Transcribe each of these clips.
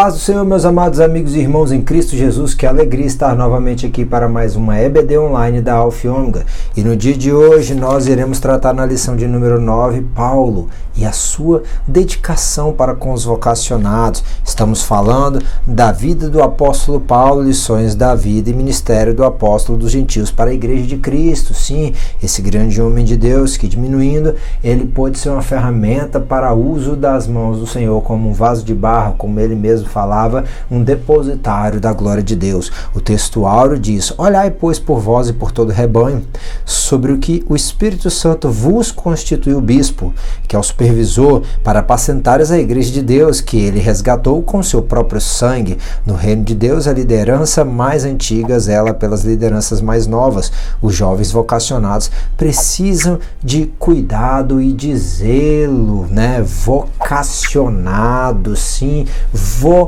paz do Senhor, meus amados amigos e irmãos em Cristo Jesus, que alegria estar novamente aqui para mais uma EBD online da Alfa e Ômega. E no dia de hoje nós iremos tratar na lição de número 9, Paulo e a sua dedicação para com os vocacionados. Estamos falando da vida do apóstolo Paulo, lições da vida e ministério do apóstolo dos gentios para a igreja de Cristo. Sim, esse grande homem de Deus que, diminuindo, ele pôde ser uma ferramenta para uso das mãos do Senhor, como um vaso de barro, como ele mesmo falava, um depositário da glória de Deus. O texto áureo diz: olhai, pois, por vós e por todo o rebanho, sobre o que o Espírito Santo vos constituiu bispo, que é o supervisor, para apacentares a igreja de Deus, que ele resgatou com seu próprio sangue. No reino de Deus, a liderança mais antiga zela pelas lideranças mais novas. Os jovens vocacionados precisam de cuidado e de zelo, né? Vocacionados, sim, vocacionados.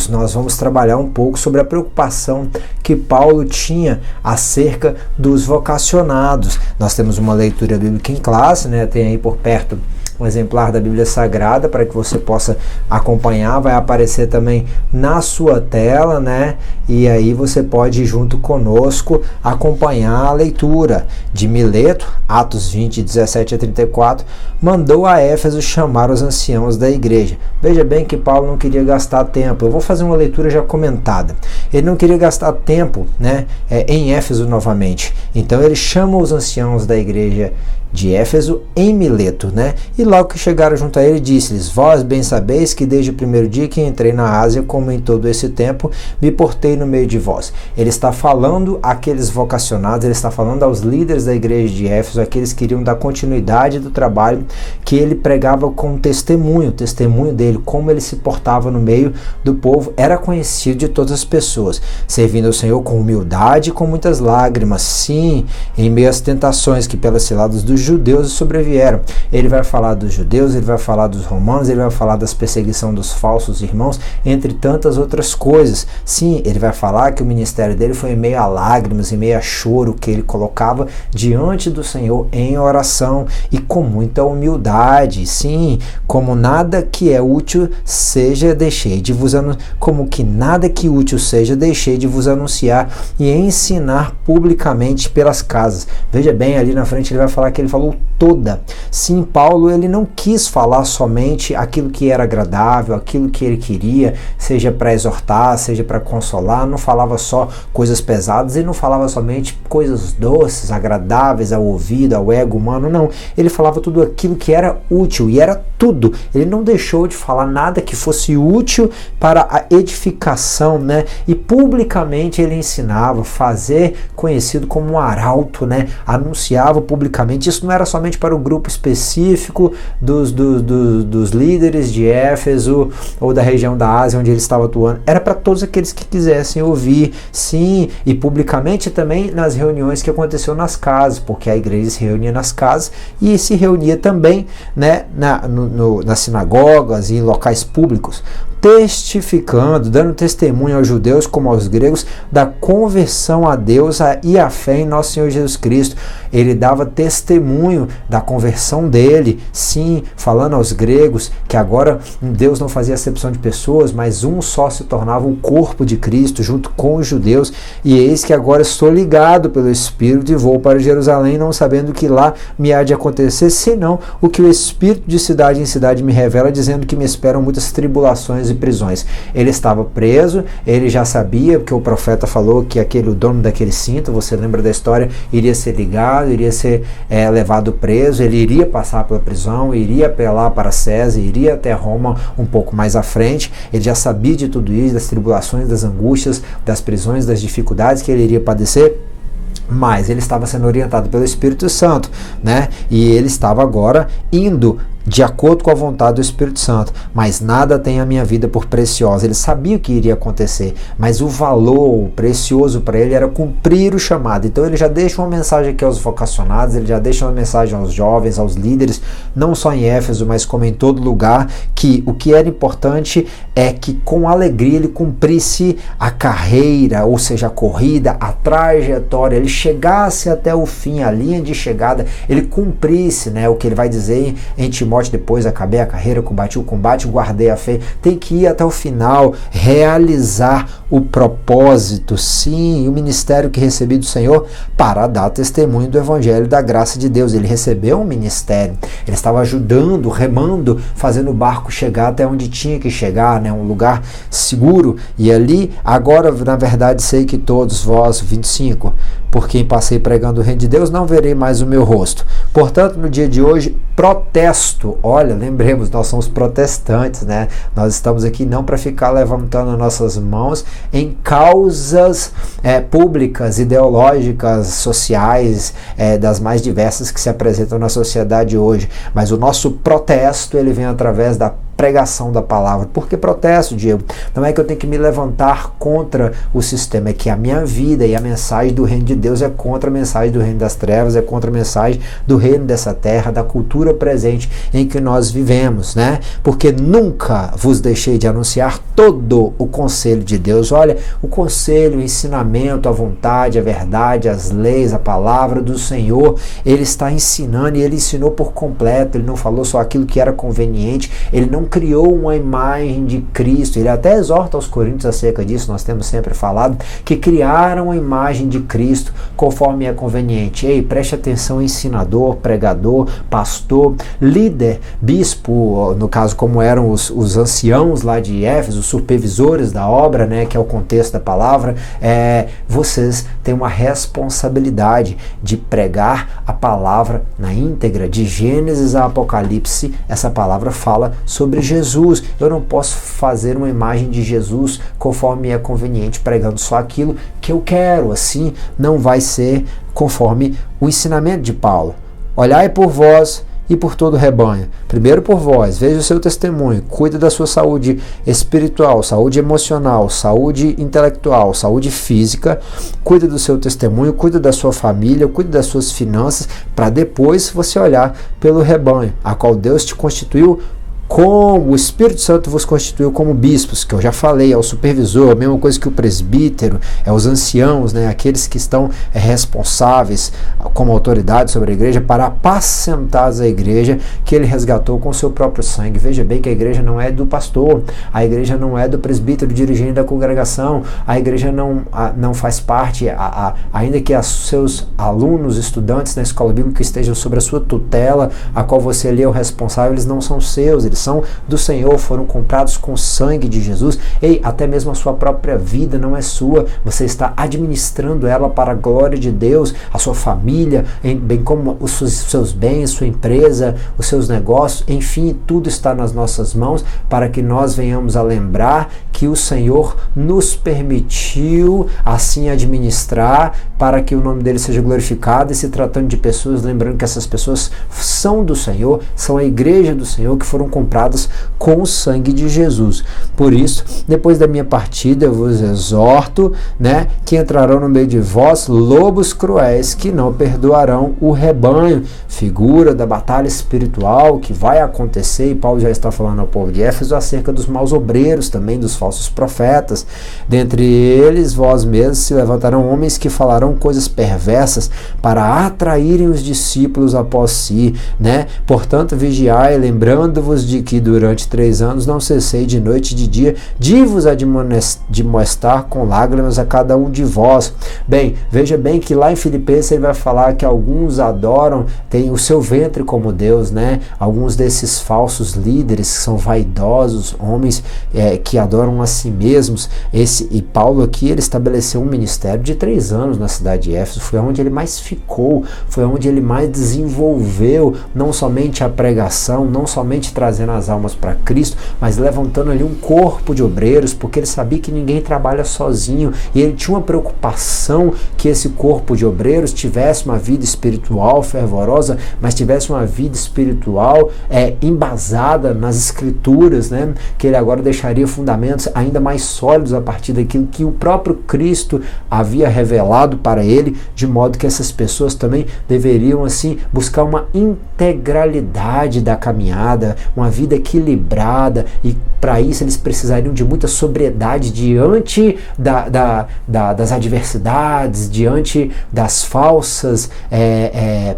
Nós vamos trabalhar um pouco sobre a preocupação que Paulo tinha acerca dos vocacionados. Nós temos uma leitura bíblica em classe, né? Tem aí por perto um exemplar da Bíblia Sagrada para que você possa acompanhar, vai aparecer também na sua tela, né? E aí você pode, junto conosco, acompanhar a leitura de Mileto, Atos 20, 17 a 34, mandou a Éfeso chamar os anciãos da igreja. Veja bem que Paulo não queria gastar tempo. Eu vou fazer uma leitura já comentada. Ele não queria gastar tempo, né, em Éfeso novamente. Então ele chama os anciãos da igreja de Éfeso em Mileto, né? E logo que chegaram junto a ele, disse-lhes: vós bem sabeis que desde o primeiro dia que entrei na Ásia, como em todo esse tempo, me portei no meio de vós. Ele está falando àqueles vocacionados, ele está falando aos líderes da igreja de Éfeso, aqueles que queriam dar continuidade do trabalho que ele pregava com testemunho, o testemunho dele, como ele se portava no meio do povo, era conhecido de todas as pessoas, servindo ao Senhor com humildade e com muitas lágrimas, sim, em meio às tentações que pelas ciladas dos judeus sobrevieram. Ele vai falar dos judeus, ele vai falar dos romanos, ele vai falar das perseguição dos falsos irmãos, entre tantas outras coisas. Sim, ele vai falar que o ministério dele foi em meio a lágrimas, em meio a choro, que ele colocava diante do Senhor em oração e com muita humildade. Sim, como nada que é útil seja, deixei de vos como que nada que útil seja, deixei de vos anunciar e ensinar publicamente pelas casas. Veja bem, ali na frente ele vai falar que ele falou toda. Sim, Paulo, ele não quis falar somente aquilo que era agradável, aquilo que ele queria, seja para exortar, seja para consolar, não falava só coisas pesadas, ele não falava somente coisas doces, agradáveis ao ouvido, ao ego humano, não. Ele falava tudo aquilo que era útil, e era tudo. Ele não deixou de falar nada que fosse útil para a edificação, né? E publicamente ele ensinava, fazer conhecido como um arauto, né? Anunciava publicamente. Isso não era somente para o grupo específico dos líderes de Éfeso ou da região da Ásia onde ele estava atuando, era para todos aqueles que quisessem ouvir, sim, e publicamente também nas reuniões que aconteceu nas casas, porque a igreja se reunia nas casas e se reunia também, né, nas sinagogas e em locais públicos, testificando, dando testemunho aos judeus como aos gregos da conversão a Deus e a fé em nosso Senhor Jesus Cristo. Ele dava testemunho da conversão dele, sim, falando aos gregos que agora Deus não fazia acepção de pessoas, mas um só se tornava o corpo de Cristo junto com os judeus. E eis que agora estou ligado pelo Espírito e vou para Jerusalém, não sabendo o que lá me há de acontecer, senão o que o Espírito de cidade em cidade me revela, dizendo que me esperam muitas tribulações e prisões. Ele estava preso, ele já sabia, porque o profeta falou que o dono daquele cinto, você lembra da história, iria ser ligado, iria ser levado preso, ele iria passar pela prisão, iria apelar para César, iria até Roma um pouco mais à frente. Ele já sabia de tudo isso, das tribulações, das angústias, das prisões, das dificuldades que ele iria padecer. Mas ele estava sendo orientado pelo Espírito Santo, né? E ele estava agora indo de acordo com a vontade do Espírito Santo, mas nada tem a minha vida por preciosa. Ele sabia o que iria acontecer, mas o valor precioso para ele era cumprir o chamado. Então ele já deixa uma mensagem aqui aos vocacionados, ele já deixa uma mensagem aos jovens, aos líderes, não só em Éfeso, mas como em todo lugar, que o que era importante é que com alegria ele cumprisse a carreira, ou seja, a corrida, a trajetória, ele chegasse até o fim, a linha de chegada, ele cumprisse, né, o que ele vai dizer em Timóteo Timóteo, depois acabei a carreira, combati o combate, guardei a fé. Tem que ir até o final, realizar o propósito, sim, o ministério que recebi do Senhor para dar testemunho do evangelho da graça de Deus. Ele recebeu um ministério, ele estava ajudando, remando, fazendo o barco chegar até onde tinha que chegar, né, um lugar seguro. E ali, agora, na verdade, sei que todos vós, 25, por quem passei pregando o reino de Deus, não verei mais o meu rosto. Portanto, no dia de hoje, protesto. Olha, lembremos, nós somos protestantes, né? Nós estamos aqui não para ficar levantando nossas mãos em causas públicas, ideológicas, sociais, das mais diversas que se apresentam na sociedade hoje. Mas o nosso protesto, ele vem através da pregação da palavra. Por que protesto, Diego? Não é que eu tenho que me levantar contra o sistema, é que a minha vida e a mensagem do reino de Deus é contra a mensagem do reino das trevas, é contra a mensagem do reino dessa terra, da cultura presente em que nós vivemos, né? Porque nunca vos deixei de anunciar todo o conselho de Deus. Olha, o conselho, o ensinamento, a vontade, a verdade, as leis, a palavra do Senhor, ele está ensinando e ele ensinou por completo. Ele não falou só aquilo que era conveniente, ele não criou uma imagem de Cristo. Ele até exorta aos Coríntios acerca disso, nós temos sempre falado, que criaram a imagem de Cristo conforme é conveniente. Ei, preste atenção, ensinador, pregador, pastor, líder, bispo, no caso como eram os anciãos lá de Éfeso, os supervisores da obra, né, que é o contexto da palavra, vocês têm uma responsabilidade de pregar a palavra na íntegra, de Gênesis a Apocalipse. Essa palavra fala sobre Jesus. Eu não posso fazer uma imagem de Jesus conforme é conveniente, pregando só aquilo que eu quero. Assim não vai ser conforme o ensinamento de Paulo. Olhai por vós e por todo o rebanho. Primeiro por vós, veja o seu testemunho, cuida da sua saúde espiritual, saúde emocional, saúde intelectual, saúde física, cuida do seu testemunho, cuida da sua família, cuida das suas finanças, para depois você olhar pelo rebanho, a qual Deus te constituiu, como o Espírito Santo vos constituiu como bispos, que eu já falei, é o supervisor, a mesma coisa que o presbítero, é os anciãos, né, aqueles que estão responsáveis como autoridade sobre a igreja para apacentar a igreja que ele resgatou com o seu próprio sangue. Veja bem que a igreja não é do pastor, a igreja não é do presbítero dirigente da congregação, a igreja não faz parte, ainda que os seus alunos, estudantes na escola bíblica estejam sob a sua tutela, a qual você ali é o responsável, eles não são seus, eles são do Senhor, foram comprados com o sangue de Jesus. Ei, até mesmo a sua própria vida não é sua, você está administrando ela para a glória de Deus, a sua família, bem como os seus bens, sua empresa, os seus negócios, enfim, tudo está nas nossas mãos para que nós venhamos a lembrar que o Senhor nos permitiu assim administrar, para que o nome dele seja glorificado, e se tratando de pessoas, lembrando que essas pessoas são do Senhor, são a igreja do Senhor, que foram compradas com o sangue de Jesus. Por isso, depois da minha partida, eu vos exorto, né, que entrarão no meio de vós lobos cruéis, que não perdoarão o rebanho. Figura da batalha espiritual que vai acontecer, e Paulo já está falando ao povo de Éfeso acerca dos maus obreiros, também dos falsos profetas. Dentre eles, vós mesmos se levantarão homens que falarão coisas perversas para atraírem os discípulos após si, né? Portanto, vigiai, lembrando-vos de que durante 3 anos não cessei de noite e de dia de vos admoestar com lágrimas a cada um de vós. Bem, veja bem que lá em Filipenses ele vai falar que alguns adoram, tem o seu ventre como Deus, né? Alguns desses falsos líderes que são vaidosos, homens que adoram a si mesmos. E Paulo aqui, ele estabeleceu um ministério de 3 anos na cidade de Éfeso, foi onde ele mais ficou, foi onde ele mais desenvolveu, não somente a pregação, não somente trazendo as almas para Cristo, mas levantando ali um corpo de obreiros, porque ele sabia que ninguém trabalha sozinho, e ele tinha uma preocupação que esse corpo de obreiros tivesse uma vida espiritual fervorosa, mas tivesse uma vida espiritual embasada nas escrituras, né? Que ele agora deixaria fundamentos fundamentos ainda mais sólidos a partir daquilo que o próprio Cristo havia revelado para ele, de modo que essas pessoas também deveriam assim buscar uma integralidade da caminhada, uma vida equilibrada, e para isso eles precisariam de muita sobriedade diante das adversidades, diante das falsas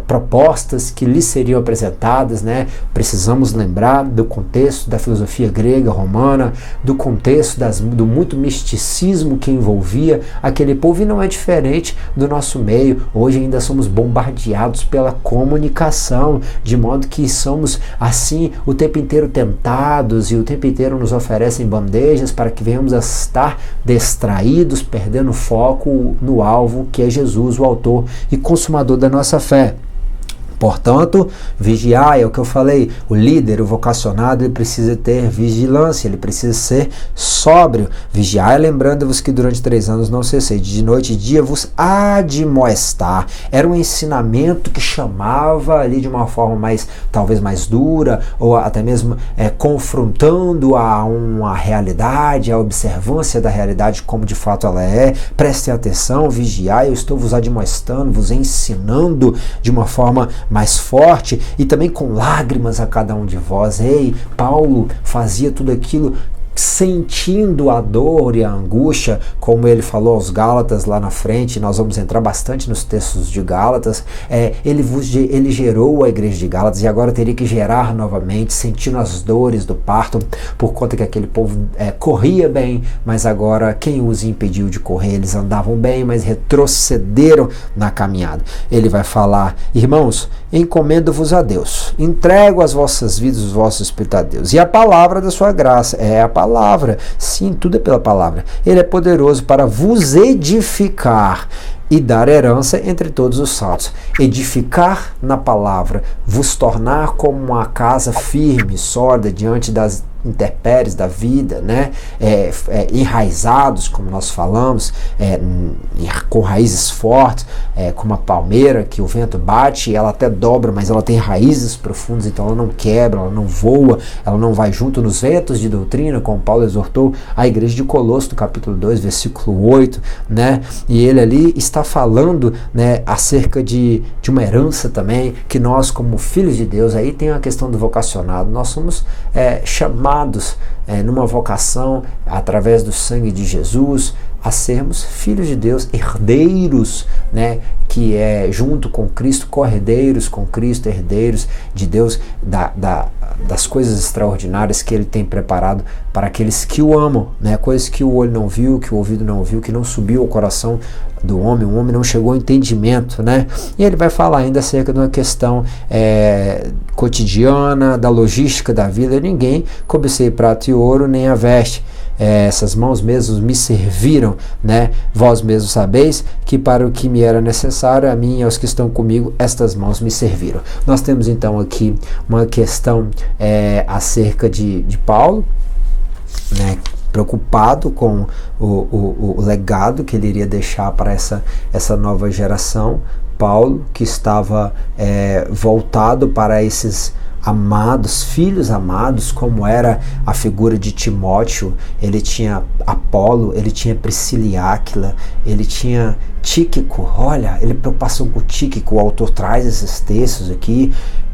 propostas que lhes seriam apresentadas, né? Precisamos lembrar do contexto da filosofia grega, romana, do contexto do muito misticismo que envolvia aquele povo, e não é diferente do nosso meio. Hoje ainda somos bombardeados pela comunicação, de modo que somos assim o tempo inteiro tentados, e o tempo inteiro nos oferecem bandejas para que venhamos a estar distraídos, perdendo foco no alvo, que é Jesus, o autor e consumador da nossa fé. Portanto, vigiar é o que eu falei, o líder, o vocacionado, ele precisa ter vigilância, ele precisa ser sóbrio. Vigiar, lembrando-vos que durante 3 anos não cessei de noite e dia vos admoestar. Era um ensinamento que chamava ali de uma forma talvez mais dura, ou até mesmo confrontando a uma realidade, a observância da realidade como de fato ela é. Prestem atenção, vigiar, eu estou vos admoestando, vos ensinando de uma forma mais forte, e também com lágrimas a cada um de vós. Paulo fazia tudo aquilo sentindo a dor e a angústia, como ele falou aos Gálatas lá na frente. Nós vamos entrar bastante nos textos de Gálatas. Ele gerou a igreja de Gálatas e agora teria que gerar novamente, sentindo as dores do parto, por conta que aquele povo corria bem, mas agora quem os impediu de correr? Eles andavam bem, mas retrocederam na caminhada. Ele vai falar: irmãos, encomendo-vos a Deus, entrego as vossas vidas, os vossos espíritos a Deus, e a palavra da sua graça, a palavra, sim, tudo é pela palavra. Ele é poderoso para vos edificar e dar herança entre todos os santos. Edificar na palavra, vos tornar como uma casa firme, sólida diante das intempéries da vida, né? Enraizados, como nós falamos, com raízes fortes, como a palmeira, que o vento bate e ela até dobra, mas ela tem raízes profundas, então ela não quebra, ela não voa, ela não vai junto nos ventos de doutrina, como Paulo exortou a igreja de Colosso, no capítulo 2, versículo 8, né? E ele ali está falando, né, acerca de uma herança também, que nós, como filhos de Deus, aí tem a questão do vocacionado, nós somos chamados numa vocação, através do sangue de Jesus, a sermos filhos de Deus, herdeiros, né, que é junto com Cristo, co-herdeiros com Cristo, herdeiros de Deus, das coisas extraordinárias que Ele tem preparado para aqueles que o amam, né, coisas que o olho não viu, que o ouvido não viu, que não subiu ao coração do homem, o homem não chegou ao entendimento, né? E ele vai falar ainda acerca de uma questão cotidiana, da logística da vida. Ninguém cobicei prata e ouro, nem a veste. Essas mãos mesmos me serviram, né? Vós mesmos sabeis que para o que me era necessário, a mim e aos que estão comigo, estas mãos me serviram. Nós temos então aqui uma questão acerca de Paulo, né? Preocupado com o legado que ele iria deixar para essa nova geração. Paulo, que estava voltado para esses amados, filhos amados, como era a figura de Timóteo. Ele tinha Apolo, ele tinha Priscila e Áquila, ele tinha Tíquico. Olha, ele preocupação com Tíquico, o autor traz esses textos aqui.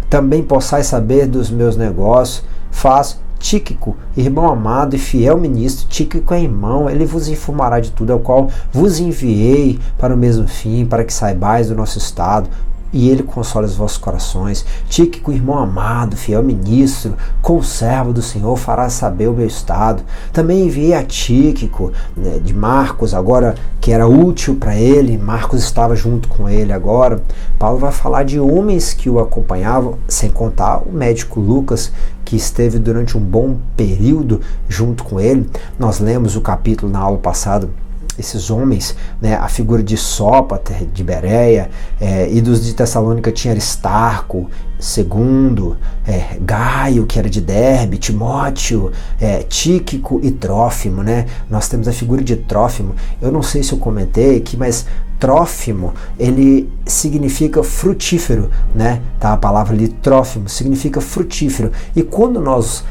Também possais saber dos meus negócios, faz Tíquico, irmão amado e fiel ministro. Tíquico é irmão, ele vos informará de tudo, ao qual vos enviei para o mesmo fim, para que saibais do nosso estado, e ele consola os vossos corações. Tíquico, irmão amado, fiel ministro, conservo do Senhor, fará saber o meu estado. Também enviei a Tíquico, né, de Marcos, agora que era útil para ele. Marcos estava junto com ele agora. Paulo vai falar de homens que o acompanhavam, sem contar o médico Lucas, que esteve durante um bom período junto com ele. Nós lemos o capítulo na aula passada. Esses homens, né, a figura de Sópater, de Bereia, e dos de Tessalônica tinha Aristarco, Segundo, Gaio, que era de Derbe, Timóteo, Tíquico e Trófimo, né? Nós temos a figura de Trófimo. Eu não sei se eu comentei aqui, mas Trófimo, ele significa frutífero, né? Tá? A palavra ali, Trófimo, significa frutífero. E quando nós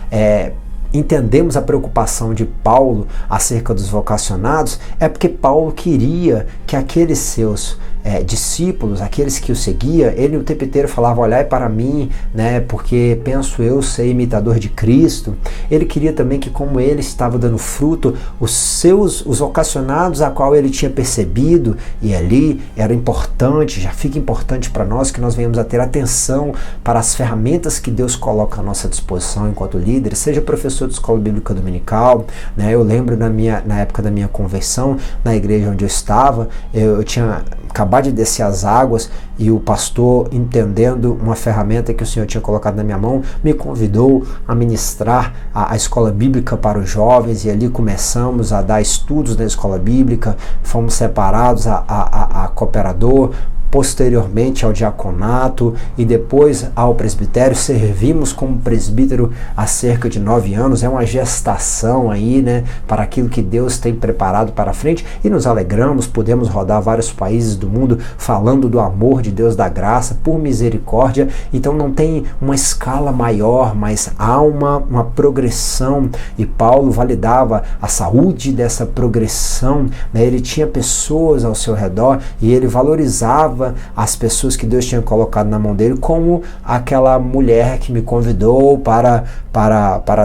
entendemos a preocupação de Paulo acerca dos vocacionados, é porque Paulo queria que aqueles seus discípulos, aqueles que o seguiam, ele o tempo inteiro falava: olhai para mim, né, porque penso eu ser imitador de Cristo. Ele queria também que, como ele estava dando fruto, os vocacionados a qual ele tinha percebido, e ali era importante, já fica importante para nós que nós venhamos a ter atenção para as ferramentas que Deus coloca à nossa disposição enquanto líderes, seja professor de escola bíblica dominical, né? Eu lembro na época da minha conversão, na igreja onde eu estava, eu tinha acabado de descer as águas e o pastor, entendendo uma ferramenta que o Senhor tinha colocado na minha mão, me convidou a ministrar a escola bíblica para os jovens, e ali começamos a dar estudos na escola bíblica, fomos separados a cooperador, posteriormente ao diaconato e depois ao presbitério. Servimos como presbítero há cerca de 9 anos, é uma gestação aí, né, para aquilo que Deus tem preparado para frente, e nos alegramos, podemos rodar vários países do mundo falando do amor de Deus, da graça, por misericórdia. Então não tem uma escala maior, mas há uma progressão, e Paulo validava a saúde dessa progressão, né? Ele tinha pessoas ao seu redor e ele valorizava as pessoas que Deus tinha colocado na mão dele, como aquela mulher que me convidou para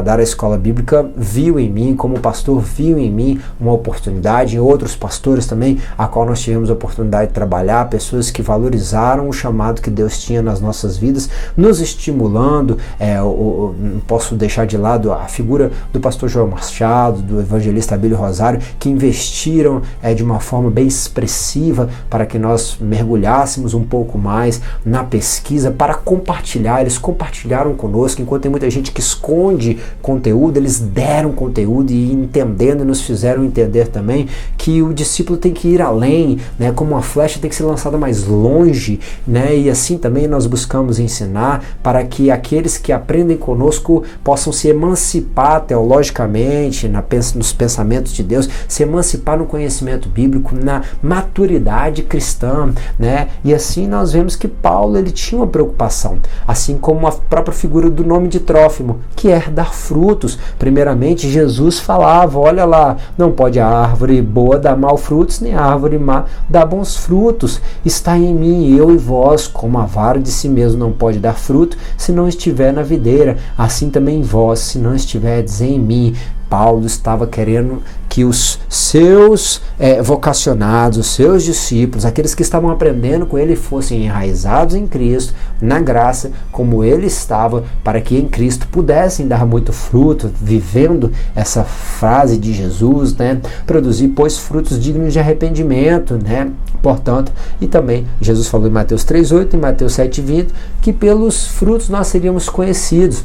dar a escola bíblica, viu em mim, como pastor, viu em mim uma oportunidade, e outros pastores também, a qual nós tivemos a oportunidade de trabalhar, pessoas que valorizaram o chamado que Deus tinha nas nossas vidas, nos estimulando. Não posso deixar de lado a figura do pastor João Machado, do evangelista Abílio Rosário, que investiram de uma forma bem expressiva para que nós mergulhássemos um pouco mais na pesquisa para compartilhar. Eles compartilharam conosco, enquanto tem muita gente que esconde conteúdo, eles deram conteúdo, e entendendo, nos fizeram entender também que o discípulo tem que ir além, né? Como uma flecha tem que ser lançada mais longe, né? E assim também nós buscamos ensinar para que aqueles que aprendem conosco possam se emancipar teologicamente, nos pensamentos de Deus, se emancipar no conhecimento bíblico, na maturidade cristã, né? E assim nós vemos que Paulo, ele tinha uma preocupação, assim como a própria figura do nome de Trófimo, que é dar frutos. Primeiramente, Jesus falava: olha lá, não pode a árvore boa dar maus frutos, nem a árvore má dar bons frutos. Está em mim, eu e vós, como a vara de si mesmo não pode dar fruto se não estiver na videira, assim também vós, se não estiverdes em mim. Paulo estava querendo que os seus vocacionados, os seus discípulos, aqueles que estavam aprendendo com ele, fossem enraizados em Cristo, na graça, como ele estava, para que em Cristo pudessem dar muito fruto, vivendo essa frase de Jesus, né? Produzir, pois, frutos dignos de arrependimento, né? Portanto, e também Jesus falou em Mateus 3,8 e Mateus 7,20, que pelos frutos nós seríamos conhecidos.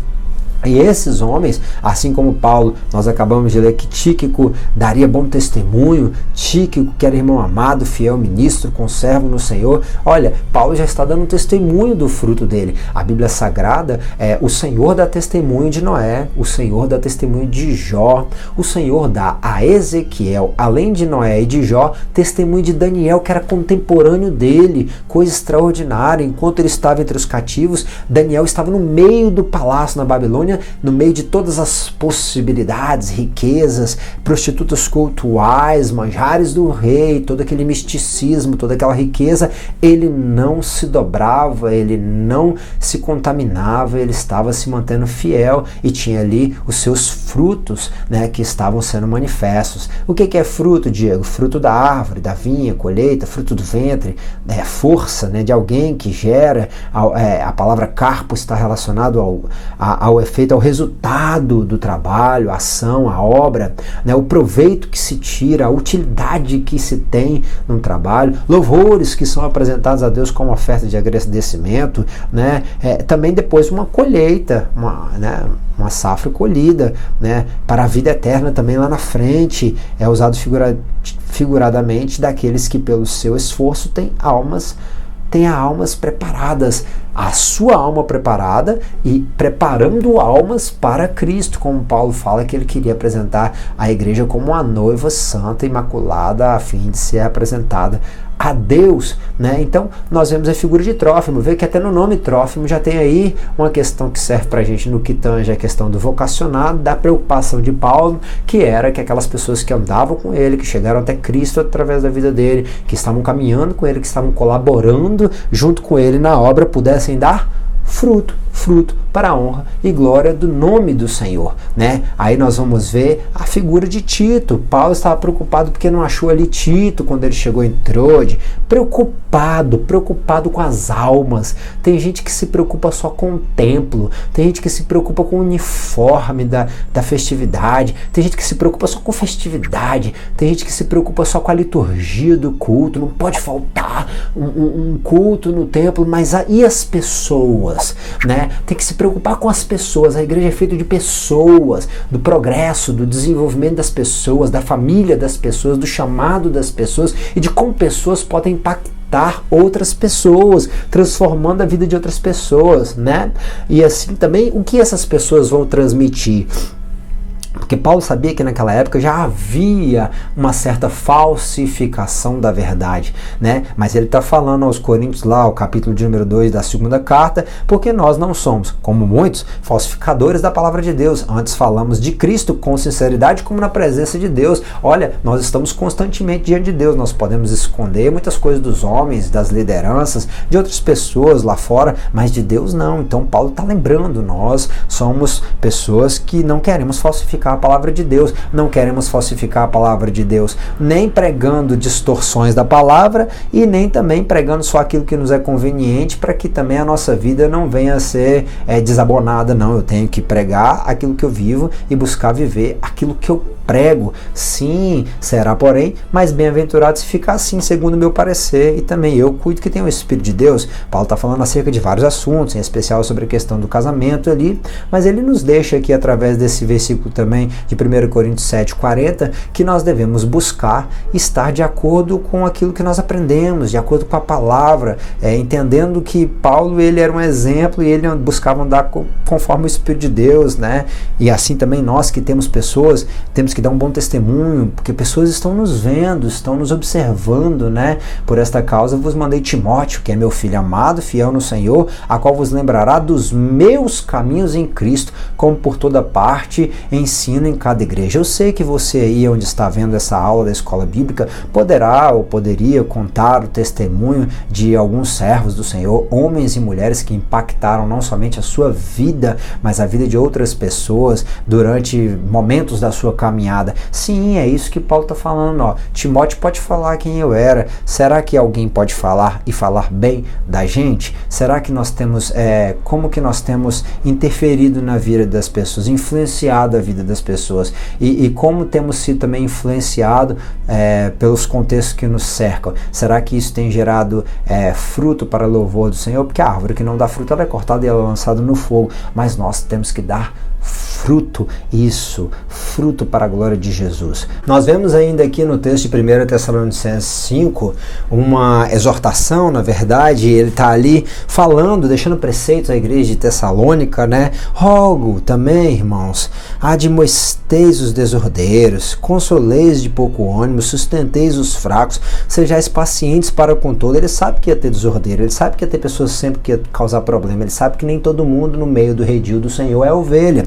E esses homens, assim como Paulo, nós acabamos de ler que Tíquico daria bom testemunho. Tíquico, que era irmão amado, fiel ministro, conservo no Senhor. Olha, Paulo já está dando testemunho do fruto dele. A Bíblia Sagrada, o Senhor dá testemunho de Noé, o Senhor dá testemunho de Jó, o Senhor dá a Ezequiel, além de Noé e de Jó, testemunho de Daniel, que era contemporâneo dele. Coisa extraordinária. Enquanto ele estava entre os cativos, Daniel estava no meio do palácio na Babilônia, no meio de todas as possibilidades, riquezas, prostitutas cultuais, manjares do rei, todo aquele misticismo, toda aquela riqueza. Ele não se dobrava, ele não se contaminava, ele estava se mantendo fiel, e tinha ali os seus frutos, né, que estavam sendo manifestos. O que é fruto, Diego? Fruto da árvore, da vinha, colheita, fruto do ventre, força, né, de alguém que gera. A palavra carpo está relacionado ao efeito, ao resultado do trabalho, a ação, a obra, né, o proveito que se tira, a utilidade que se tem no trabalho, louvores que são apresentados a Deus como oferta de agradecimento, né, também depois uma colheita, uma safra colhida, né, para a vida eterna também lá na frente. É usado figuradamente daqueles que pelo seu esforço têm almas preparadas a sua alma preparada e preparando almas para Cristo, como Paulo fala que ele queria apresentar a igreja como uma noiva santa, imaculada, a fim de ser apresentada a Deus, né? Então nós vemos a figura de Trófimo, vê que até no nome Trófimo já tem aí uma questão que serve pra gente no que tange a questão do vocacionado, da preocupação de Paulo, que era que aquelas pessoas que andavam com ele, que chegaram até Cristo através da vida dele, que estavam caminhando com ele, que estavam colaborando junto com ele na obra, pudessem dar fruto para a honra e glória do nome do Senhor, né? Aí nós vamos ver a figura de Tito. Paulo estava preocupado porque não achou ali Tito quando ele chegou em Trode, preocupado com as almas. Tem gente que se preocupa só com o templo, tem gente que se preocupa com o uniforme da festividade, tem gente que se preocupa só com festividade, tem gente que se preocupa só com a liturgia do culto, não pode faltar um culto no templo, mas e as pessoas, né? Tem que se preocupar com as pessoas. A igreja é feita de pessoas, do progresso, do desenvolvimento das pessoas, da família das pessoas, do chamado das pessoas e de como pessoas podem impactar outras pessoas, transformando a vida de outras pessoas, né? E assim também, o que essas pessoas vão transmitir? Porque Paulo sabia que naquela época já havia uma certa falsificação da verdade, né? Mas ele está falando aos Coríntios lá, o capítulo de número 2 da segunda carta, porque nós não somos, como muitos, falsificadores da palavra de Deus. Antes falamos de Cristo com sinceridade, como na presença de Deus. Olha, nós estamos constantemente diante de Deus, nós podemos esconder muitas coisas dos homens, das lideranças, de outras pessoas lá fora, mas de Deus não. Então Paulo está lembrando, nós somos pessoas que não queremos falsificar a palavra de Deus, não queremos falsificar a palavra de Deus, nem pregando distorções da palavra e nem também pregando só aquilo que nos é conveniente, para que também a nossa vida não venha a ser desabonada. Não, eu tenho que pregar aquilo que eu vivo e buscar viver aquilo que eu prego. Sim, será porém mais bem-aventurado se ficar assim, segundo o meu parecer, e também eu cuido que tenho o Espírito de Deus. Paulo está falando acerca de vários assuntos, em especial sobre a questão do casamento ali, mas ele nos deixa aqui através desse versículo também de 1 Coríntios 7:40, que nós devemos buscar estar de acordo com aquilo que nós aprendemos, de acordo com a palavra, entendendo que Paulo ele era um exemplo e ele buscava andar conforme o Espírito de Deus, né? E assim também nós que temos pessoas, temos que dar um bom testemunho, porque pessoas estão nos vendo, estão nos observando, né? Por esta causa vos mandei Timóteo, que é meu filho amado, fiel no Senhor, a qual vos lembrará dos meus caminhos em Cristo, como por toda parte ensino em cada igreja. Eu sei que você aí, onde está vendo essa aula da escola bíblica, poderá ou poderia contar o testemunho de alguns servos do Senhor, homens e mulheres que impactaram não somente a sua vida, mas a vida de outras pessoas durante momentos da sua caminhada. Sim, é isso que Paulo está falando, ó. Timóteo pode falar quem eu era. Será que alguém pode falar e falar bem da gente? Será que nós temos, como que nós temos interferido na vida das pessoas, influenciado a vida das pessoas e como temos sido também influenciado pelos contextos que nos cercam? Será que isso tem gerado fruto para louvor do Senhor? Porque a árvore que não dá fruto ela é cortada e ela é lançada no fogo, mas nós temos que dar fruto, fruto para a glória de Jesus. Nós vemos ainda aqui no texto de 1 Tessalonicenses 5 uma exortação, na verdade, ele está ali falando, deixando preceitos à igreja de Tessalônica, né? Rogo também, irmãos, admoesteis os desordeiros, consoleis de pouco ânimo, sustenteis os fracos, sejais pacientes para com todo. Ele sabe que ia ter desordeiro, ele sabe que ia ter pessoas sempre que ia causar problema, ele sabe que nem todo mundo no meio do redil do Senhor é ovelha.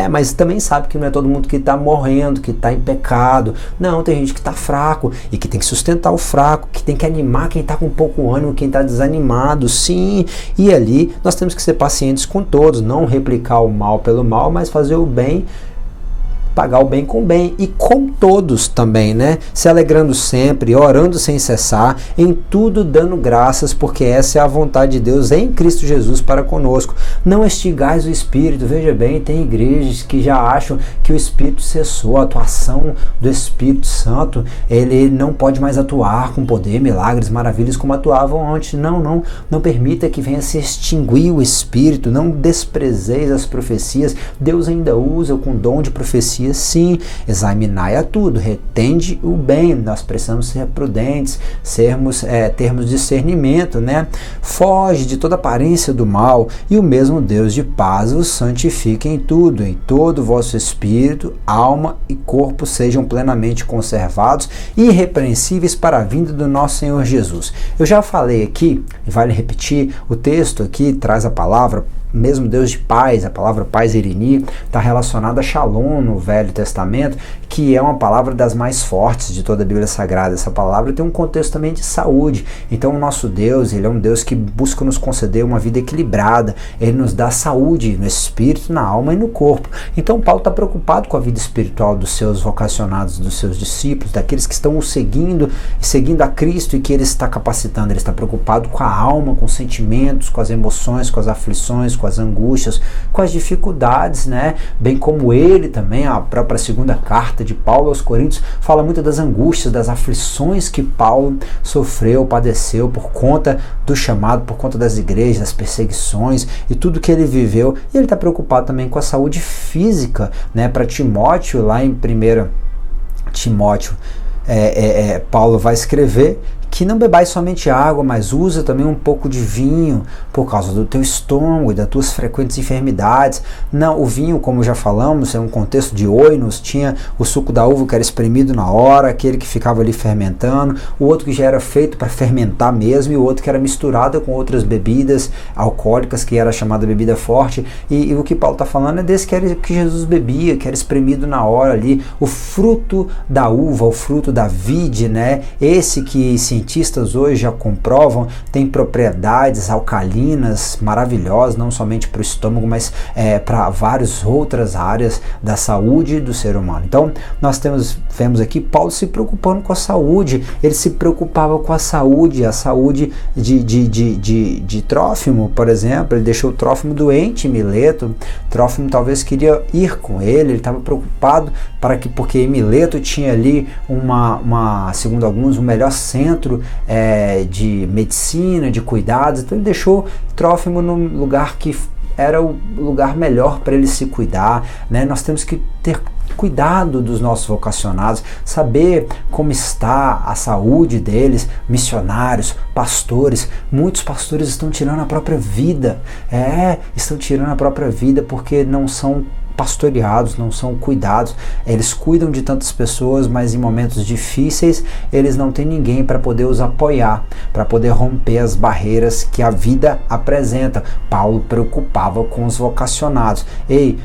Mas também sabe que não é todo mundo que está morrendo, que está em pecado. Não, tem gente que está fraco e que tem que sustentar o fraco, que tem que animar quem está com pouco ânimo, quem está desanimado. Sim, e ali nós temos que ser pacientes com todos, não replicar o mal pelo mal, mas fazer o bem, pagar o bem com o bem, e com todos também, né? Se alegrando sempre, orando sem cessar, em tudo dando graças, porque essa é a vontade de Deus em Cristo Jesus para conosco. Não extingais o Espírito. Veja bem, tem igrejas que já acham que o Espírito cessou, a atuação do Espírito Santo, ele não pode mais atuar com poder, milagres, maravilhas como atuavam antes. Não permita que venha se extinguir o Espírito, não desprezeis as profecias. Deus ainda usa com dom de profecia Messias, sim. Examinai a tudo, retende o bem. Nós precisamos ser prudentes, termos discernimento, né? Foge de toda aparência do mal, e o mesmo Deus de paz os santifique em tudo, em todo o vosso espírito, alma e corpo sejam plenamente conservados e irrepreensíveis para a vinda do nosso Senhor Jesus. Eu já falei aqui, e vale repetir, o texto aqui traz a palavra mesmo Deus de paz. A palavra paz, Irini, está relacionada a Shalom no Velho Testamento, que é uma palavra das mais fortes de toda a Bíblia Sagrada. Essa palavra tem um contexto também de saúde. Então o nosso Deus, ele é um Deus que busca nos conceder uma vida equilibrada. Ele nos dá saúde no espírito, na alma e no corpo. Então Paulo está preocupado com a vida espiritual dos seus vocacionados, dos seus discípulos, daqueles que estão o seguindo a Cristo e que ele está capacitando. Ele está preocupado com a alma, com os sentimentos, com as emoções, com as aflições, com as angústias, com as dificuldades, né? Bem como ele também, a própria segunda carta de Paulo aos Coríntios, fala muito das angústias, das aflições que Paulo sofreu, padeceu por conta do chamado, por conta das igrejas, das perseguições e tudo que ele viveu. E ele está preocupado também com a saúde física, né? Para Timóteo, lá em 1 Timóteo, Paulo vai escrever que não bebais somente água, mas usa também um pouco de vinho, por causa do teu estômago e das tuas frequentes enfermidades. Não, o vinho, como já falamos, é um contexto de oinos, tinha o suco da uva que era espremido na hora, aquele que ficava ali fermentando, o outro que já era feito para fermentar mesmo, e o outro que era misturado com outras bebidas alcoólicas, que era chamada bebida forte, e o que Paulo está falando é desse que Jesus bebia, que era espremido na hora ali, o fruto da uva, o fruto da vide, né? Esse que cientistas hoje já comprovam, tem propriedades alcalinas maravilhosas, não somente para o estômago, mas para várias outras áreas da saúde do ser humano. Então, nós vemos aqui Paulo se preocupando com a saúde. Ele se preocupava com a saúde de Trófimo, por exemplo. Ele deixou Trófimo doente em Mileto. Trófimo talvez queria ir com ele estava preocupado porque Mileto tinha ali segundo alguns, o melhor centro de medicina, de cuidados. Então ele deixou Trófimo num lugar que era o lugar melhor para ele se cuidar, né? Nós temos que ter cuidado dos nossos vocacionados, saber como está a saúde deles. Missionários, pastores, muitos pastores estão tirando a própria vida, porque não são pastoreados, não são cuidados. Eles cuidam de tantas pessoas, mas em momentos difíceis eles não têm ninguém para poder os apoiar, para poder romper as barreiras que a vida apresenta. Paulo preocupava com os vocacionados.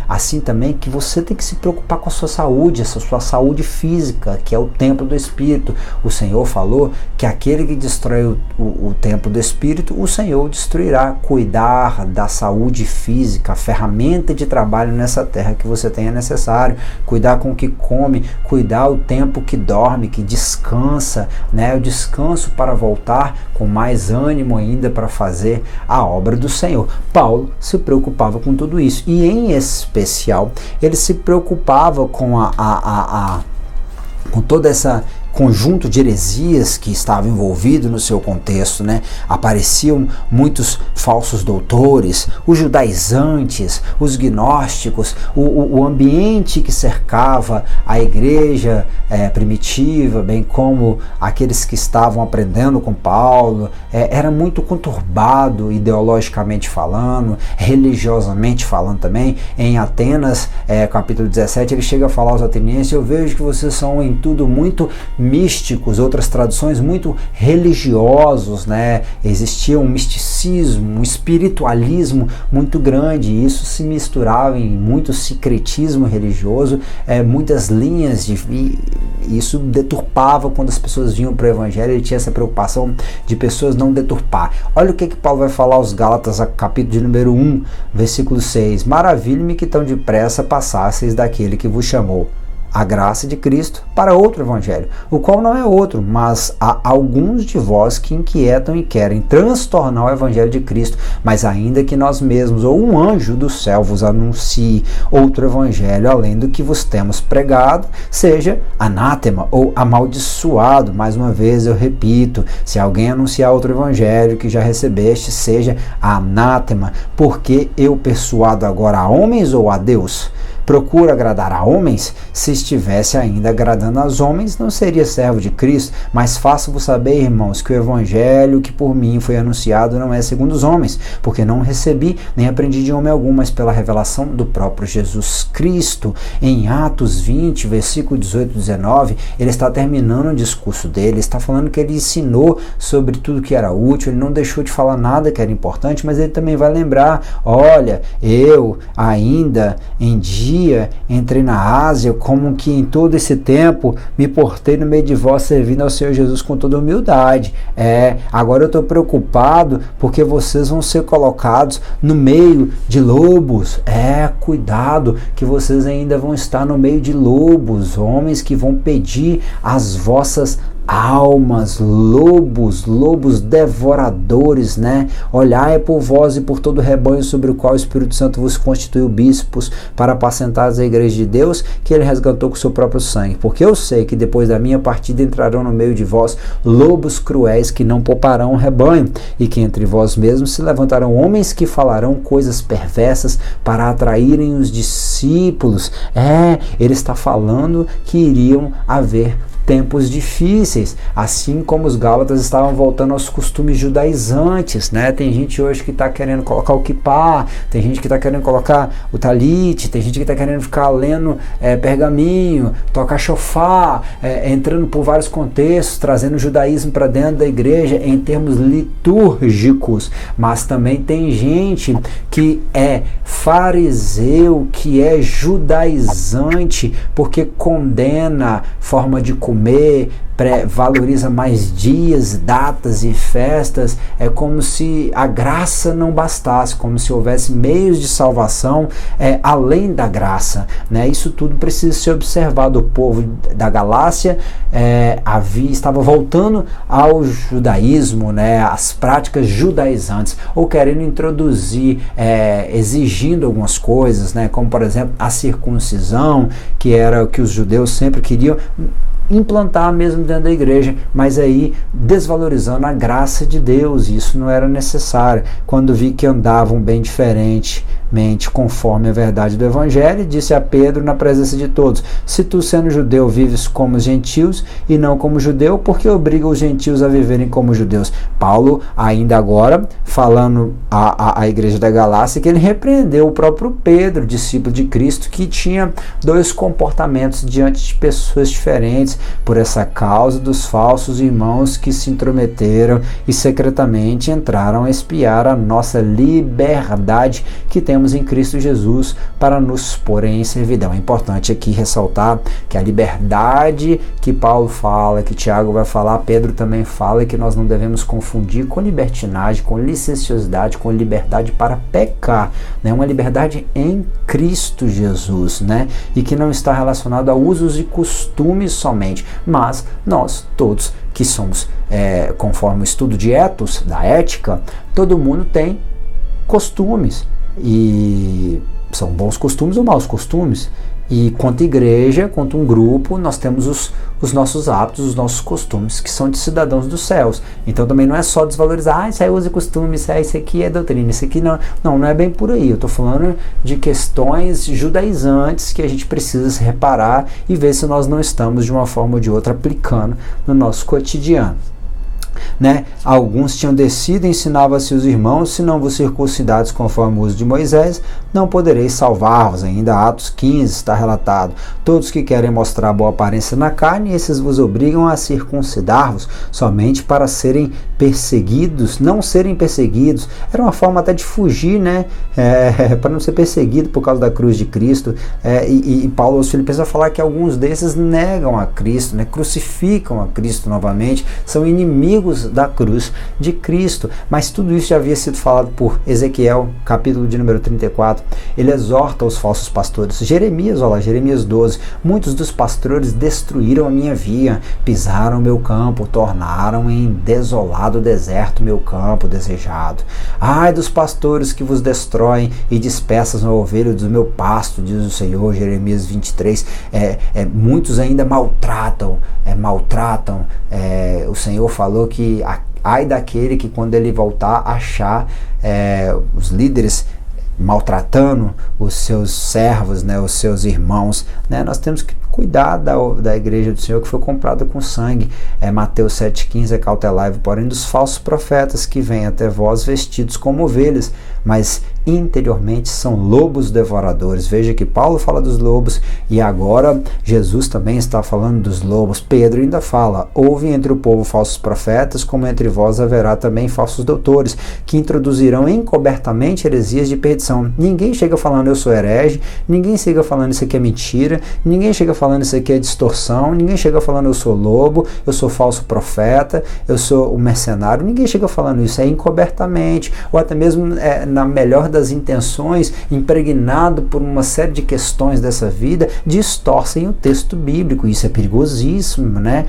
Assim também que você tem que se preocupar com a sua saúde, essa sua saúde física, que é o templo do Espírito. O Senhor falou que aquele que destrói o templo do Espírito, o Senhor destruirá. Cuidar da saúde física, a ferramenta de trabalho nessa terra que você tenha necessário, cuidar com o que come, cuidar o tempo que dorme, que descansa, né? O descanso para voltar com mais ânimo ainda para fazer a obra do Senhor. Paulo se preocupava com tudo isso, e em especial ele se preocupava com com toda essa conjunto de heresias que estava envolvido no seu contexto, né? Apareciam muitos falsos doutores, os judaizantes, os gnósticos, o ambiente que cercava a igreja primitiva, bem como aqueles que estavam aprendendo com Paulo, era muito conturbado ideologicamente falando, religiosamente falando também. Em Atenas, capítulo 17, ele chega a falar aos atenienses: eu vejo que vocês são em tudo muito místicos, outras traduções muito religiosos, né? Existia um misticismo, um espiritualismo muito grande, e isso se misturava em muito secretismo religioso, muitas linhas isso deturpava quando as pessoas vinham para o Evangelho. Ele tinha essa preocupação de pessoas não deturpar. Olha o que Paulo vai falar aos Gálatas, capítulo de número 1, versículo 6. Maravilhe-me que tão depressa passasseis daquele que vos chamou a graça de Cristo para outro evangelho, o qual não é outro, mas há alguns de vós que inquietam e querem transtornar o evangelho de Cristo, mas ainda que nós mesmos ou um anjo do céu vos anuncie outro evangelho além do que vos temos pregado, seja anátema ou amaldiçoado. Mais uma vez eu repito, se alguém anunciar outro evangelho que já recebeste, seja anátema. Porque eu persuado agora a homens ou a Deus? procura agradar a homens? Se estivesse ainda agradando aos homens, não seria servo de Cristo. Mas faço-vos saber, irmãos, que o evangelho que por mim foi anunciado não é segundo os homens, porque não recebi nem aprendi de homem algum, mas pela revelação do próprio Jesus Cristo. Em Atos 20, versículo 18 e 19, ele está terminando o discurso dele, está falando que ele ensinou sobre tudo que era útil, ele não deixou de falar nada que era importante, mas ele também vai lembrar, olha, eu ainda em dia entrei na Ásia, como que em todo esse tempo me portei no meio de vós, servindo ao Senhor Jesus com toda humildade. Agora eu estou preocupado porque vocês vão ser colocados no meio de lobos. Cuidado, que vocês ainda vão estar no meio de lobos, homens que vão pedir as vossas almas, lobos devoradores, né? Olhai por vós e por todo o rebanho sobre o qual o Espírito Santo vos constituiu bispos para apacentares a igreja de Deus, que ele resgatou com o seu próprio sangue. Porque eu sei que depois da minha partida entrarão no meio de vós lobos cruéis que não pouparão o rebanho, e que entre vós mesmos se levantarão homens que falarão coisas perversas para atraírem os discípulos. Ele está falando que iriam haver tempos difíceis, assim como os gálatas estavam voltando aos costumes judaizantes, né? Tem gente hoje que está querendo colocar o kippá, tem gente que está querendo colocar o talite, tem gente que está querendo ficar lendo pergaminho, tocar shofar, entrando por vários contextos, trazendo o judaísmo para dentro da igreja em termos litúrgicos, mas também tem gente que é fariseu, que é judaizante, porque condena forma de comer, valoriza mais dias, datas e festas. É como se a graça não bastasse, como se houvesse meios de salvação além da graça, né? Isso tudo precisa ser observado. O povo da Galácia estava voltando ao judaísmo, né? As práticas judaizantes, ou querendo introduzir, exigindo algumas coisas, né? Como por exemplo a circuncisão, que era o que os judeus sempre queriam implantar mesmo dentro da igreja, mas aí desvalorizando a graça de Deus. Isso não era necessário. Quando vi que andavam bem diferentemente conforme a verdade do evangelho, disse a Pedro na presença de todos: se tu, sendo judeu, vives como os gentios e não como judeu, porque obriga os gentios a viverem como judeus? Paulo, ainda agora, falando à igreja da Galácia, que ele repreendeu o próprio Pedro, discípulo de Cristo, que tinha dois comportamentos diante de pessoas diferentes, por essa causa dos falsos irmãos que se intrometeram e secretamente entraram a espiar a nossa liberdade que temos em Cristo Jesus para nos pôr em servidão. É importante aqui ressaltar que a liberdade que Paulo fala, que Tiago vai falar, Pedro também fala, que nós não devemos confundir com libertinagem, com licenciosidade, com liberdade para pecar, né? Uma liberdade em Cristo Jesus, né? E que não está relacionado a usos e costumes somente, mas nós todos que somos, conforme o estudo de ethos, da ética, todo mundo tem costumes, e são bons costumes ou maus costumes. E quanto igreja, quanto um grupo, nós temos os nossos hábitos, os nossos costumes, que são de cidadãos dos céus. Então também não é só desvalorizar, isso aí usa costume, isso aqui é doutrina, isso aqui não. Não é bem por aí. Eu estou falando de questões judaizantes que a gente precisa se reparar e ver se nós não estamos de uma forma ou de outra aplicando no nosso cotidiano. Né? Alguns tinham descido e ensinavam a seus irmãos: se não vos circuncidados conforme o uso de Moisés, não podereis salvar-vos. Ainda Atos 15 está relatado: todos que querem mostrar boa aparência na carne, esses vos obrigam a circuncidar-vos, somente para serem perseguidos, não serem perseguidos. Era uma forma até de fugir, né? Para não ser perseguido por causa da cruz de Cristo. E Paulo aos Filipenses vai falar que alguns desses negam a Cristo, né? Crucificam a Cristo novamente, são inimigos da cruz de Cristo. Mas tudo isso já havia sido falado por Ezequiel, capítulo de número 34. Ele exorta os falsos pastores. Jeremias 12: muitos dos pastores destruíram a minha via, pisaram meu campo, tornaram em desolado deserto meu campo desejado. Ai dos pastores que vos destroem e dispersam a ovelha do meu pasto, diz o Senhor. Jeremias 23. Muitos ainda maltratam. O Senhor falou que ai daquele que quando ele voltar achar os líderes maltratando os seus servos, né, os seus irmãos, né? Nós temos que cuidar da igreja do Senhor que foi comprada com sangue. Mateus 7,15, cautelai-vos, porém, dos falsos profetas que vêm até vós vestidos como ovelhas, mas interiormente são lobos devoradores. Veja que Paulo fala dos lobos e agora Jesus também está falando dos lobos. Pedro ainda fala: houve entre o povo falsos profetas, como entre vós haverá também falsos doutores, que introduzirão encobertamente heresias de perdição. Ninguém chega falando eu sou herege, ninguém chega falando isso aqui é mentira, ninguém chega falando isso aqui é distorção, ninguém chega falando eu sou lobo, eu sou falso profeta, eu sou o mercenário, ninguém chega falando isso, é encobertamente, ou até mesmo na melhor das intenções, impregnado por uma série de questões dessa vida, distorcem o texto bíblico. Isso é perigosíssimo, né?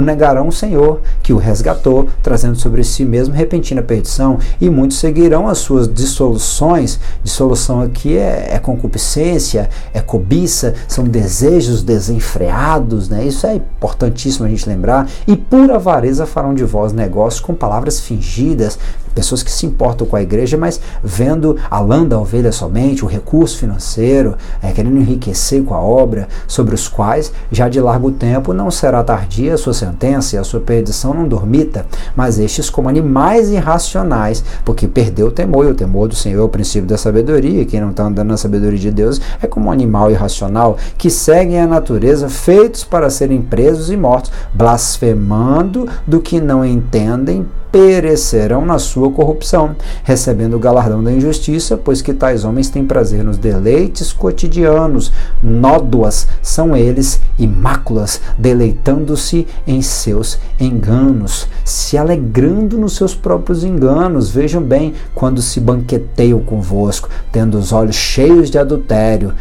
Negarão o Senhor, que o resgatou, trazendo sobre si mesmo repentina perdição, e muitos seguirão as suas dissoluções. Dissolução aqui é concupiscência, é cobiça, são desejos desenfreados, né? Isso é importantíssimo a gente lembrar. E por avareza farão de vós negócios com palavras fingidas, pessoas que se importam com a igreja, mas vendo a lã da ovelha somente, o recurso financeiro, querendo enriquecer com a obra, sobre os quais já de largo tempo não será tardia a sua sentença e a sua perdição não dormita, mas estes como animais irracionais, porque perdeu o temor, e o temor do Senhor é o princípio da sabedoria. Quem não está andando na sabedoria de Deus é como um animal irracional, que seguem a natureza, feitos para serem presos e mortos, blasfemando do que não entendem, perecerão na sua corrupção, recebendo o galardão da injustiça, pois que tais homens têm prazer nos deleites cotidianos. Nódoas são eles e máculas, deleitando-se em seus enganos, se alegrando nos seus próprios enganos. Vejam bem, quando se banqueteiam convosco, tendo os olhos cheios de adultério,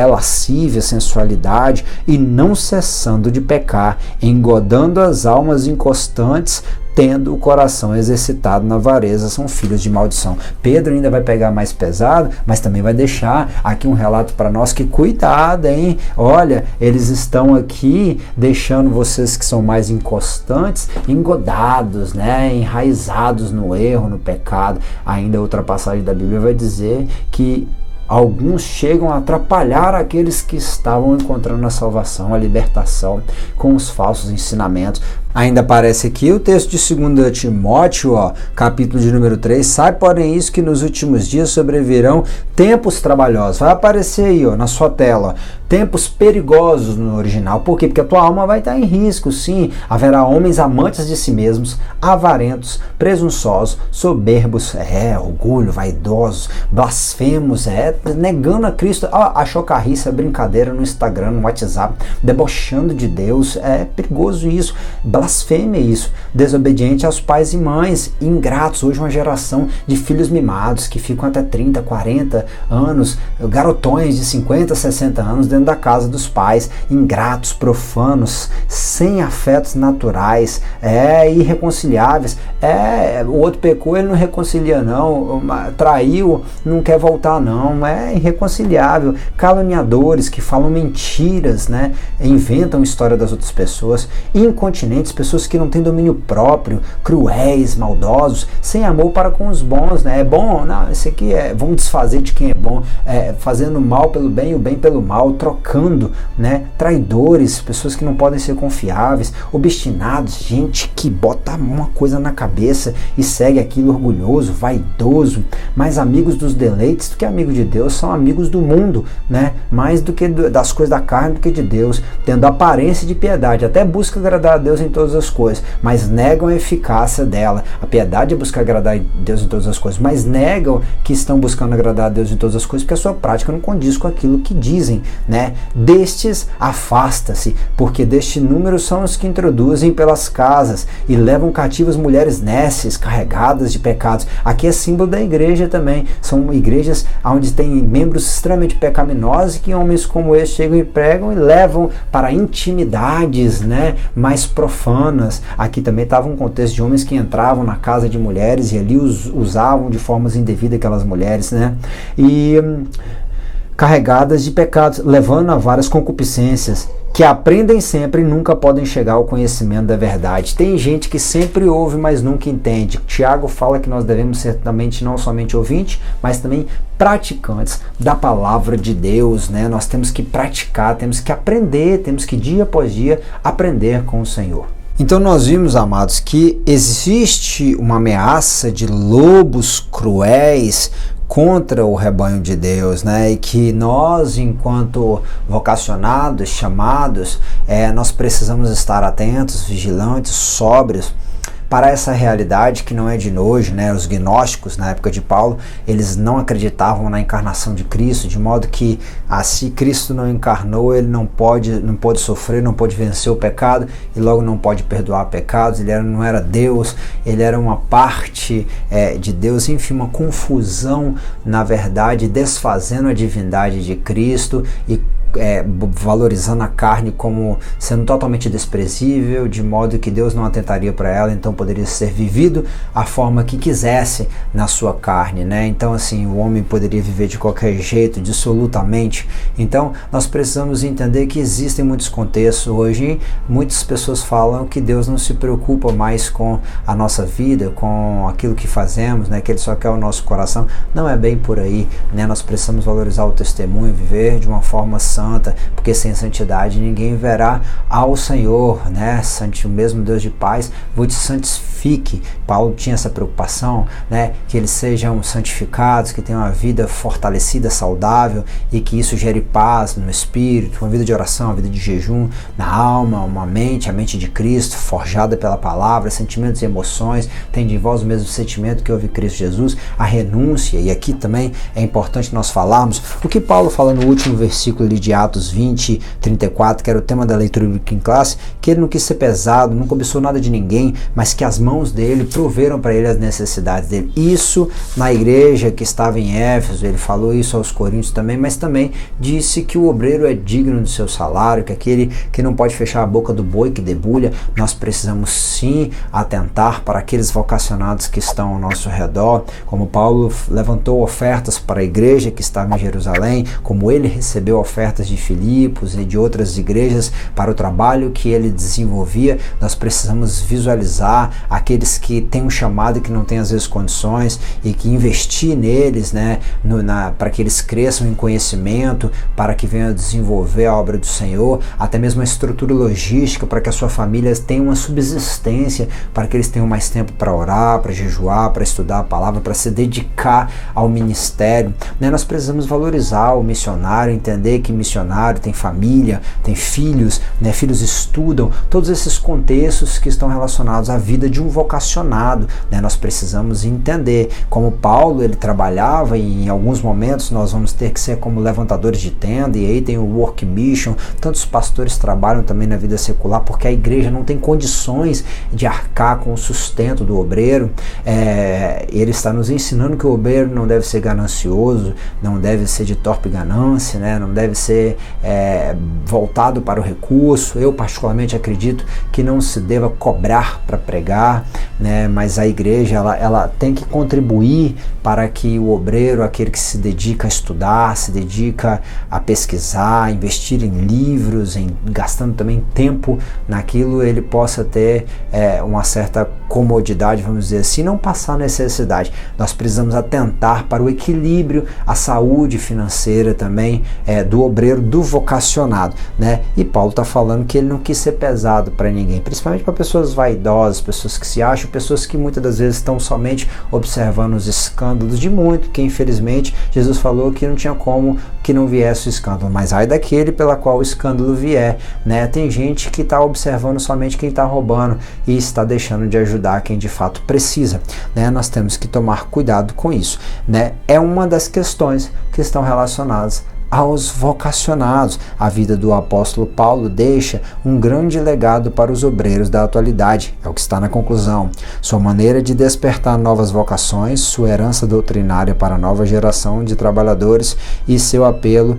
lascívia, sensualidade, e não cessando de pecar, engodando as almas inconstantes, tendo o coração exercitado na avareza, são filhos de maldição. Pedro ainda vai pegar mais pesado, mas também vai deixar aqui um relato para nós que cuidado, hein? Olha, eles estão aqui deixando vocês que são mais inconstantes, engodados, né? Enraizados no erro, no pecado. Ainda outra passagem da Bíblia vai dizer que alguns chegam a atrapalhar aqueles que estavam encontrando a salvação, a libertação, com os falsos ensinamentos. Ainda aparece aqui o texto de 2 Timóteo, capítulo de número 3, sabe, porém, isso que nos últimos dias sobrevirão tempos trabalhosos. Vai aparecer aí, na sua tela, tempos perigosos no original. Por quê? Porque a tua alma vai estar em risco, sim. Haverá homens amantes de si mesmos, avarentos, presunçosos, soberbos, orgulho, vaidosos, blasfemos, negando a Cristo. Achou carriça, brincadeira no Instagram, no WhatsApp, debochando de Deus. É perigoso isso. Blasfêmia isso, desobediente aos pais e mães, ingratos. Hoje uma geração de filhos mimados que ficam até 30, 40 anos, garotões de 50, 60 anos dentro da casa dos pais, ingratos, profanos, sem afetos naturais, irreconciliáveis. O outro pecou, ele não reconcilia não, traiu, não quer voltar não, é irreconciliável. Caluniadores que falam mentiras, né? Inventam história das outras pessoas, incontinentes, pessoas que não têm domínio próprio, cruéis, maldosos, sem amor para com os bons, né? É bom, não, esse aqui vamos desfazer de quem é bom, fazendo mal pelo bem e o bem pelo mal, trocando, né? Traidores, pessoas que não podem ser confiáveis, obstinados, gente que bota uma coisa na cabeça e segue aquilo, orgulhoso, vaidoso, mais amigos dos deleites do que amigos de Deus, são amigos do mundo, né? Mais do que das coisas da carne do que de Deus, tendo aparência de piedade, até busca agradar a Deus em todas as coisas, mas negam a eficácia dela. A piedade é buscar agradar a Deus em todas as coisas, mas negam que estão buscando agradar a Deus em todas as coisas, porque a sua prática não condiz com aquilo que dizem, né? Destes afasta-se, porque deste número são os que introduzem pelas casas e levam cativas mulheres nécias, carregadas de pecados. Aqui é símbolo da igreja também, são igrejas onde tem membros extremamente pecaminosos, que homens como esse chegam e pregam e levam para intimidades, né, mais profanas. Aqui também estava um contexto de homens que entravam na casa de mulheres e ali usavam de formas indevidas aquelas mulheres, né? E carregadas de pecados, levando a várias concupiscências, que aprendem sempre e nunca podem chegar ao conhecimento da verdade. Tem gente que sempre ouve, mas nunca entende. Tiago fala que nós devemos ser também não somente ouvintes, mas também praticantes da palavra de Deus, né? Nós temos que praticar, temos que aprender, temos que dia após dia aprender com o Senhor. Então nós vimos, amados, que existe uma ameaça de lobos cruéis contra o rebanho de Deus, né? E que nós, enquanto vocacionados, chamados, nós precisamos estar atentos, vigilantes, sóbrios para essa realidade que não é de hoje, né? Os gnósticos, na época de Paulo, eles não acreditavam na encarnação de Cristo, de modo que, se Cristo não encarnou, ele não pode sofrer, não pode vencer o pecado e logo não pode perdoar pecados. Ele não era Deus, ele era uma parte de Deus, enfim, uma confusão, na verdade, desfazendo a divindade de Cristo e valorizando a carne como sendo totalmente desprezível, de modo que Deus não atentaria para ela, então poderia ser vivido a forma que quisesse na sua carne, né? Então, assim, o homem poderia viver de qualquer jeito, dissolutamente. Então, nós precisamos entender que existem muitos contextos. Hoje, muitas pessoas falam que Deus não se preocupa mais com a nossa vida, com aquilo que fazemos, né? Que Ele só quer o nosso coração. Não é bem por aí, né? Nós precisamos valorizar o testemunho, viver de uma forma santa, porque sem santidade ninguém verá ao Senhor, né? O mesmo Deus de paz vos santifique. Paulo tinha essa preocupação, né? Que eles sejam santificados, que tenham uma vida fortalecida, saudável, e que isso gere paz no espírito, uma vida de oração, uma vida de jejum na alma, a mente de Cristo, forjada pela palavra, sentimentos e emoções, tende em vós o mesmo sentimento que houve em Cristo Jesus, a renúncia. E aqui também é importante nós falarmos o que Paulo fala no último versículo ali de Atos 20, 34, que era o tema da leitura bíblica em classe, que ele não quis ser pesado, não cobiçou nada de ninguém, mas que as mãos dele proveram para ele as necessidades dele. Isso na igreja que estava em Éfeso, ele falou isso aos coríntios também, mas também disse que o obreiro é digno do seu salário, que aquele que não pode fechar a boca do boi que debulha. Nós precisamos sim atentar para aqueles vocacionados que estão ao nosso redor, como Paulo levantou ofertas para a igreja que estava em Jerusalém, como ele recebeu ofertas de Filipos e de outras igrejas para o trabalho que ele desenvolvia. Nós precisamos visualizar aqueles que têm um chamado e que não têm às vezes condições, e que investir neles, né, para que eles cresçam em conhecimento, para que venham a desenvolver a obra do Senhor, até mesmo a estrutura logística para que a sua família tenha uma subsistência, para que eles tenham mais tempo para orar, para jejuar, para estudar a palavra, para se dedicar ao ministério, né? Nós precisamos valorizar o missionário, entender que missionário tem família, tem filhos, né? Filhos estudam, todos esses contextos que estão relacionados à vida de um vocacionado, né? Nós precisamos entender como Paulo ele trabalhava, e em alguns momentos nós vamos ter que ser como levantadores de tenda, e aí tem o work mission. Tantos pastores trabalham também na vida secular porque a igreja não tem condições de arcar com o sustento do obreiro. Ele está nos ensinando que o obreiro não deve ser ganancioso, não deve ser de torpe ganância, né? Não deve ser voltado para o recurso. Eu particularmente acredito que não se deva cobrar para pregar, né? Mas a igreja ela tem que contribuir para que o obreiro, aquele que se dedica a estudar, se dedica a pesquisar, investir em livros, gastando também tempo naquilo, ele possa ter uma certa comodidade, vamos dizer assim, não passar necessidade. Nós precisamos atentar para o equilíbrio, a saúde financeira também do obreiro, do vocacionado, né? E Paulo está falando que ele não quis ser pesado para ninguém, principalmente para pessoas vaidosas, pessoas que se acham, pessoas que muitas das vezes estão somente observando os escândalos de muito, que infelizmente Jesus falou que não tinha como que não viesse o escândalo, mas ai daquele pela qual o escândalo vier, né? Tem gente que está observando somente quem está roubando e está deixando de ajudar quem de fato precisa, né? Nós temos que tomar cuidado com isso, né? É uma das questões que estão relacionadas aos vocacionados. A vida do apóstolo Paulo deixa um grande legado para os obreiros da atualidade, é o que está na conclusão. Sua maneira de despertar novas vocações, sua herança doutrinária para a nova geração de trabalhadores e seu apelo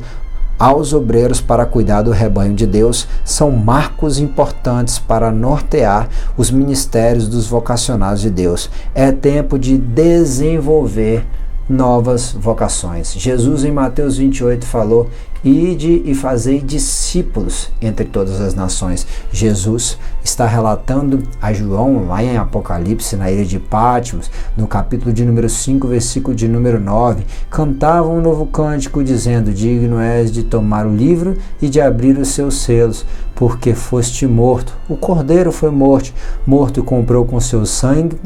aos obreiros para cuidar do rebanho de Deus são marcos importantes para nortear os ministérios dos vocacionados de Deus. É tempo de desenvolver novas vocações. Jesus em Mateus 28 falou: ide e fazei discípulos entre todas as nações. Jesus está relatando a João, lá em Apocalipse, na ilha de Patmos, no capítulo de número 5, versículo de número 9, cantavam um novo cântico, dizendo: digno és de tomar o livro e de abrir os seus selos, porque foste morto. O Cordeiro foi morto e comprou com seu sangue,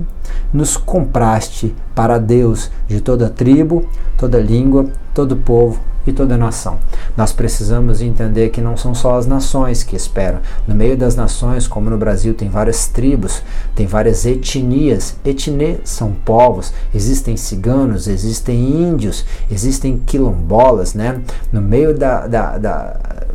nos compraste para Deus de toda tribo, toda língua, todo povo e toda nação. Nós precisamos entender que não são só as nações que esperam. No meio das nações, como no Brasil, tem várias tribos, tem várias etnias. Etnê são povos, existem ciganos, existem índios, existem quilombolas, né? No meio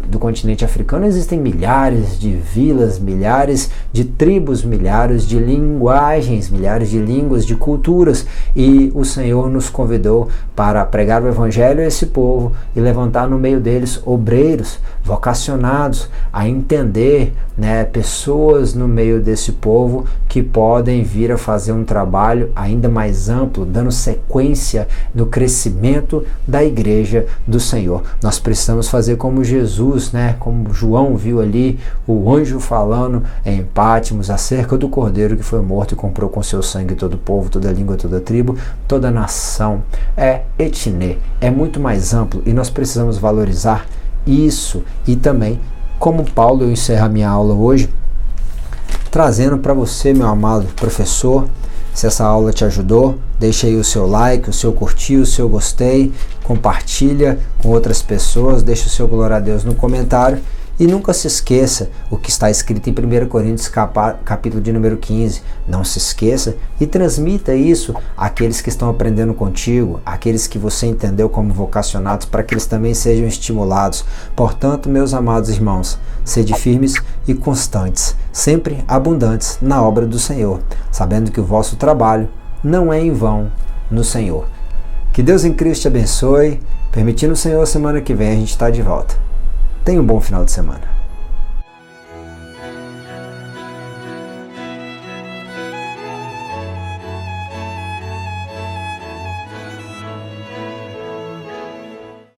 do continente africano existem milhares de vilas, milhares de tribos, milhares de linguagens, milhares de línguas, de culturas, e o Senhor nos convidou para pregar o Evangelho a esse povo e levantar no meio deles obreiros vocacionados a entender, né, pessoas no meio desse povo que podem vir a fazer um trabalho ainda mais amplo, dando sequência no crescimento da igreja do Senhor. Nós precisamos fazer como Jesus, né, como João viu ali o anjo falando em Patmos acerca do Cordeiro que foi morto e comprou com seu sangue todo povo, toda língua, toda tribo, toda nação. É etnê, é muito mais amplo, e nós precisamos valorizar isso. E também, como Paulo, eu encerro a minha aula hoje trazendo para você, meu amado professor. Se essa aula te ajudou, deixa aí o seu like, o seu curtir, o seu gostei, compartilha com outras pessoas, deixa o seu glória a Deus no comentário. E nunca se esqueça o que está escrito em 1 Coríntios capítulo de número 15. Não se esqueça e transmita isso àqueles que estão aprendendo contigo, àqueles que você entendeu como vocacionados, para que eles também sejam estimulados. Portanto, meus amados irmãos, sede firmes e constantes, sempre abundantes na obra do Senhor, sabendo que o vosso trabalho não é em vão no Senhor. Que Deus em Cristo te abençoe. Permitindo o Senhor, semana que vem a gente está de volta. Tenha um bom final de semana.